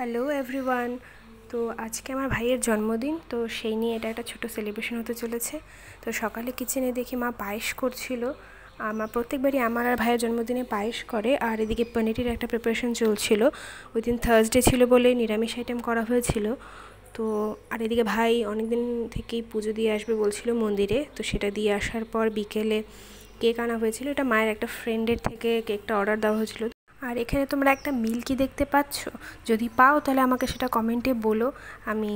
Hello everyone. তো আজকে আমার ভাইয়ের জন্মদিন, তো সেই নিয়ে এটা একটা ছোটো সেলিব্রেশন হতে চলেছে। তো সকালে কিচেনে দেখি মা পায়েস করছিল। আমার প্রত্যেকবারই আমার আর ভাইয়ের জন্মদিনে পায়েস করে। আর এদিকে পনিরের একটা প্রিপারেশন চলছিল। ওই দিন থার্সডে ছিল বলে নিরামিষ আইটেম করা হয়েছিল। তো আর এদিকে ভাই অনেক দিন থেকেই পুজো দিয়ে আসবে বলছিল মন্দিরে, তো সেটা দিয়ে আসার পর বিকেলে কেক আনা হয়েছিল। এটা মায়ের একটা ফ্রেন্ডের থেকে কেকটা অর্ডার দেওয়া হয়েছিল। আর এখানে তোমরা একটা মিল্কি দেখতে পাচ্ছ, যদি পাও তাহলে আমাকে সেটা কমেন্টে বলো, আমি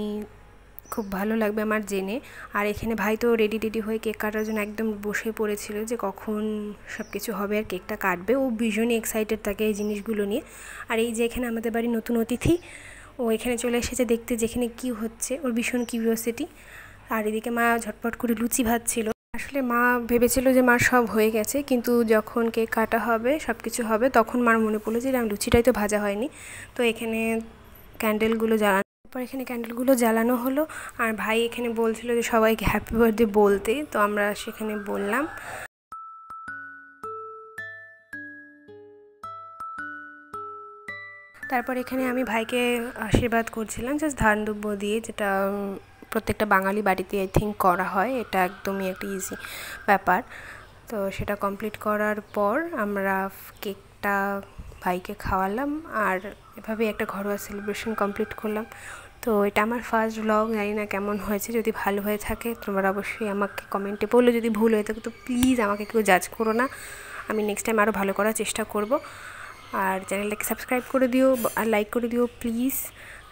খুব ভালো লাগবে আমার জেনে। আর এখানে ভাই তো রেডি হয়ে কেক কাটার জন্য একদম বসে পড়েছিল যে কখন সব কিছু হবে আর কেকটা কাটবে। ও ভীষণই এক্সাইটেড থাকে এই জিনিসগুলো নিয়ে। আর এই যে এখানে আমাদের বাড়ির নতুন অতিথি, ও এখানে চলে এসেছে দেখতে যেখানে কি হচ্ছে, ওর ভীষণ কিউরিওসিটি। আর এদিকে মা ঝটপট করে লুচি ভাজছিল। আসলে মা ভেবেছিল যে মার সব হয়ে গেছে, কিন্তু যখন কেক কাটা হবে সব কিছু হবে তখন মার মনে পড়লো যে লুচিটাই তো ভাজা হয়নি। তো এখানে ক্যান্ডেলগুলো জ্বালানো, তারপর এখানে ক্যান্ডেলগুলো জ্বালানো হলো। আর ভাই এখানে বলছিল যে সবাইকে হ্যাপি বার্থডে বলতে, তো আমরা সেখানে বললাম। তারপর এখানে আমি ভাইকে আশীর্বাদ করছিলাম জাস্ট ধান দুব্য দিয়ে, যেটা প্রত্যেকটা বাঙালি বাড়িতে আই থিঙ্ক করা হয়। এটা একদমই একটা ইজি ব্যাপার। তো সেটা কমপ্লিট করার পর আমরা কেকটা ভাইকে খাওয়ালাম, আর এভাবেই একটা ঘরোয়া সেলিব্রেশন কমপ্লিট করলাম। তো এটা আমার ফার্স্ট ব্লগ, জানি না কেমন হয়েছে। যদি ভালো হয়ে থাকে তোমরা অবশ্যই আমাকে কমেন্টে বলো, যদি ভুল হয়ে থাকে তো প্লিজ আমাকে কেউ জাজ করো না। আমি নেক্সট টাইম আরও ভালো করার চেষ্টা করব। আর চ্যানেলটাকে সাবস্ক্রাইব করে দিও আর লাইক করে দিও প্লিজ।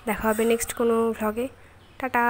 দেখা হবে নেক্সট কোনো ভ্লগে। টাটা।